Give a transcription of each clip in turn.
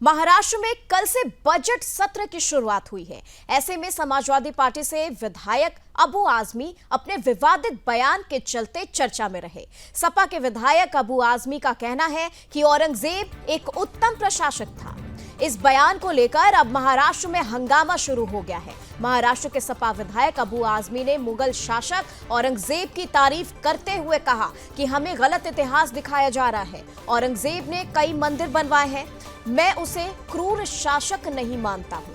महाराष्ट्र में कल से बजट सत्र की शुरुआत हुई है। ऐसे में समाजवादी पार्टी से विधायक अबू आजमी अपने विवादित बयान के चलते चर्चा में रहे। सपा के विधायक अबू आजमी का कहना है कि औरंगजेब एक उत्तम प्रशासक था। इस बयान को लेकर अब महाराष्ट्र में हंगामा शुरू हो गया है। महाराष्ट्र के सपा विधायक अबू आजमी ने मुगल शासक औरंगजेब की तारीफ करते हुए कहा कि हमें गलत इतिहास दिखाया जा रहा है। औरंगजेब ने कई मंदिर बनवाए हैं, मैं उसे क्रूर शासक नहीं मानता हूं।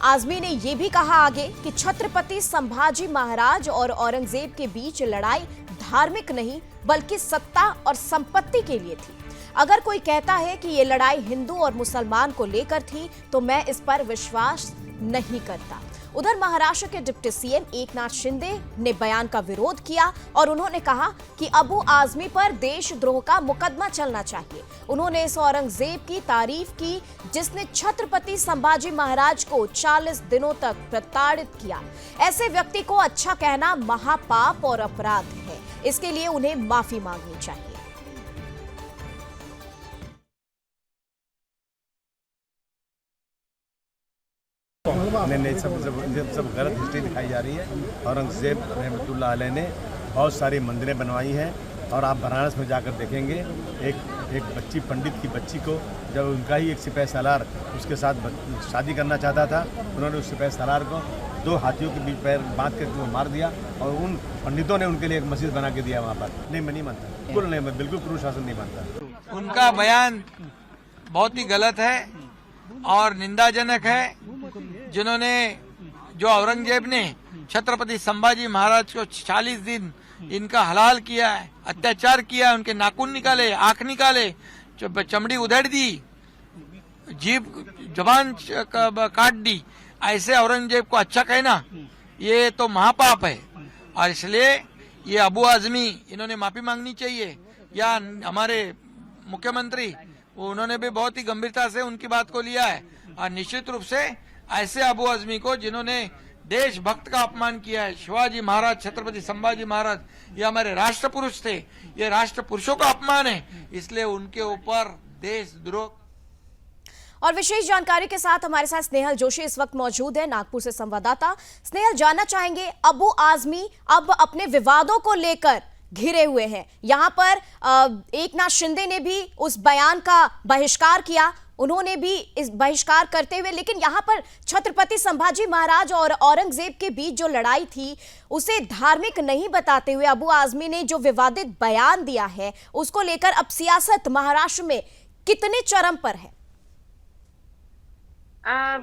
आजमी ने यह भी कहा आगे कि छत्रपति संभाजी महाराज और औरंगजेब के बीच लड़ाई धार्मिक नहीं बल्कि सत्ता और संपत्ति के लिए थी। अगर कोई कहता है कि ये लड़ाई हिंदू और मुसलमान को लेकर थी तो मैं इस पर विश्वास नहीं करता। उधर महाराष्ट्र के डिप्टी सीएम एकनाथ शिंदे ने बयान का विरोध किया और उन्होंने कहा कि अबू आजमी पर देशद्रोह का मुकदमा चलना चाहिए। उन्होंने इस औरंगजेब की तारीफ की जिसने छत्रपति संभाजी महाराज को 40 दिनों तक प्रताड़ित किया। ऐसे व्यक्ति को अच्छा कहना महापाप और अपराध है। इसके लिए उन्हें माफी मांगनी चाहिए। नहीं, सब गलत हिस्ट्री दिखाई जा रही है। औरंगजेब रहमतुल्लाह अलैह ने बहुत सारी मंदिरें बनवाई हैं और आप बनारस में जाकर देखेंगे एक बच्ची, पंडित की बच्ची को जब उनका ही एक सिपाही सालार उसके साथ शादी करना चाहता था, उन्होंने उस सिपाही सालार को 2 हाथियों के बीच पैर बांध कर मार दिया और उन पंडितों ने उनके लिए एक मस्जिद बना के दिया वहाँ पर। नहीं, मैं नहीं मानता, बिल्कुल नहीं, मैं बिल्कुल क्रूर शासन नहीं मानता। उनका बयान बहुत ही गलत है और निंदाजनक है। जिन्होंने जो औरंगजेब ने छत्रपति संभाजी महाराज को 40 दिन इनका हलाल किया है, अत्याचार किया है, उनके नाखून निकाले, आंख निकाले, चमड़ी उधेड़ दी, जीभ जबान काट दी, ऐसे औरंगजेब को अच्छा कहना ये तो महापाप है। और इसलिए ये अबू आजमी इन्होंने माफी मांगनी चाहिए। या हमारे मुख्यमंत्री उन्होंने भी बहुत ही गंभीरता से उनकी बात को लिया है और निश्चित रूप से ऐसे अबू आजमी को जिन्होंने देशभक्त का अपमान किया है, शिवाजी महाराज, छत्रपति संभाजी महाराज, ये हमारे राष्ट्र पुरुष थे, ये राष्ट्र पुरुषों का अपमान है, इसलिए उनके ऊपर देशद्रोह। और विशेष जानकारी के साथ हमारे साथ स्नेहल जोशी इस वक्त मौजूद है, नागपुर से संवाददाता। स्नेहल, जानना चाहेंगे अबू आजमी अब अपने विवादों को लेकर घिरे हुए हैं। यहां पर एकनाथ शिंदे ने भी उस बयान का बहिष्कार किया, उन्होंने भी इस बहिष्कार करते हुए, लेकिन यहां पर छत्रपति संभाजी महाराज और औरंगजेब के बीच जो लड़ाई थी उसे धार्मिक नहीं बताते हुए अबू आजमी ने जो विवादित बयान दिया है उसको लेकर अब सियासत महाराष्ट्र में कितने चरम पर है?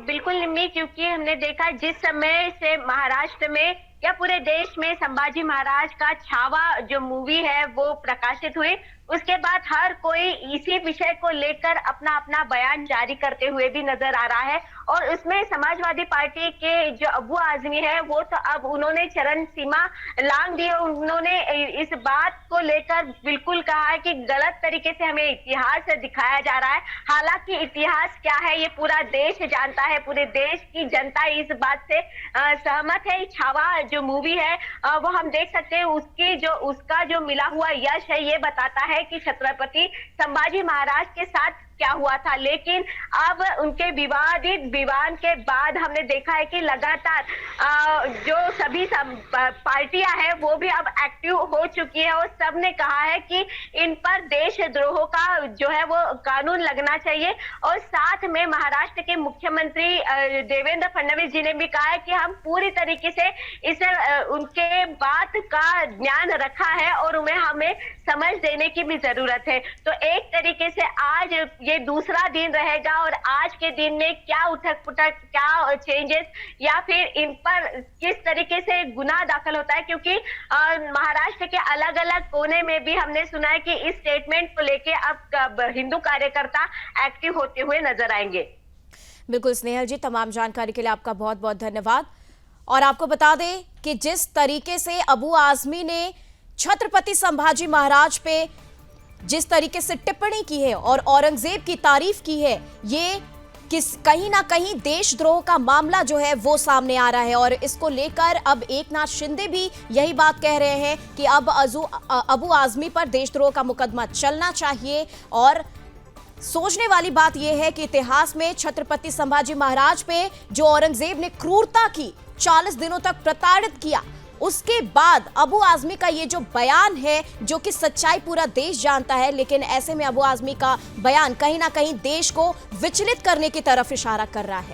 बिल्कुल निम्मी, क्योंकि हमने देखा जिस समय से महाराष्ट्र में या पूरे देश में संभाजी महाराज का छावा जो मूवी है वो प्रकाशित हुई, उसके बाद हर कोई इसी विषय को लेकर अपना अपना बयान जारी करते हुए भी नजर आ रहा है। और उसमें समाजवादी पार्टी के जो अबू आजमी है वो तो अब उन्होंने चरण सीमा लांघ दी। उन्होंने इस बात को लेकर बिल्कुल कहा है कि गलत तरीके से हमें इतिहास दिखाया जा रहा है। हालांकि इतिहास क्या है ये पूरा देश जानता है, पूरे देश की जनता इस बात से सहमत है। छावा जो मूवी है वो हम देख सकते हैं, उसका जो मिला हुआ यश है ये बताता है कि छत्रपति संभाजी महाराज के साथ क्या हुआ था। लेकिन अब उनके विवादित बयान के बाद हमने देखा है कि लगातार जो सभी पार्टियां हैं वो भी अब एक्टिव हो चुकी है और सबने कहा है कि इन पर देशद्रोह का जो है वो कानून लगना चाहिए। और साथ में महाराष्ट्र के मुख्यमंत्री देवेंद्र फडणवीस जी ने भी कहा है कि हम पूरी तरीके से इसे उनके बात का ध्यान रखा है और हमें समझ देने की भी जरूरत है। तो एक तरीके से आज ये दूसरा दिन रहेगा और आज के दिन में क्या उठक पुठक, क्या चेंजेस या फिर इन पर किस तरीके से गुनाह दाखिल होता है, क्योंकि महाराष्ट्र के अलग अलग कोने में भी हमने सुना है कि इस स्टेटमेंट को लेके अब हिंदू कार्यकर्ता एक्टिव होते हुए नजर आएंगे। बिल्कुल स्नेहल जी, तमाम जानकारी के लिए आपका बहुत बहुत धन्यवाद। और आपको बता दें कि जिस तरीके से अबू आजमी ने छत्रपति संभाजी महाराज पे जिस तरीके से टिप्पणी की है और औरंगजेब की तारीफ की है, ये कहीं ना कहीं देशद्रोह का मामला जो है वो सामने आ रहा है। और इसको लेकर अब एकनाथ शिंदे भी यही बात कह रहे हैं कि अब अबू आजमी पर देशद्रोह का मुकदमा चलना चाहिए और सोचने वाली बात यह है कि इतिहास में छत्रपति संभाजी महाराज पे जो औरंगजेब ने क्रूरता की, 40 दिनों तक प्रताड़ित किया, उसके बाद अबू आजमी का ये जो बयान है, जो कि सच्चाई पूरा देश जानता है, लेकिन ऐसे में अबू आजमी का बयान कहीं ना कहीं देश को विचलित करने की तरफ इशारा कर रहा है।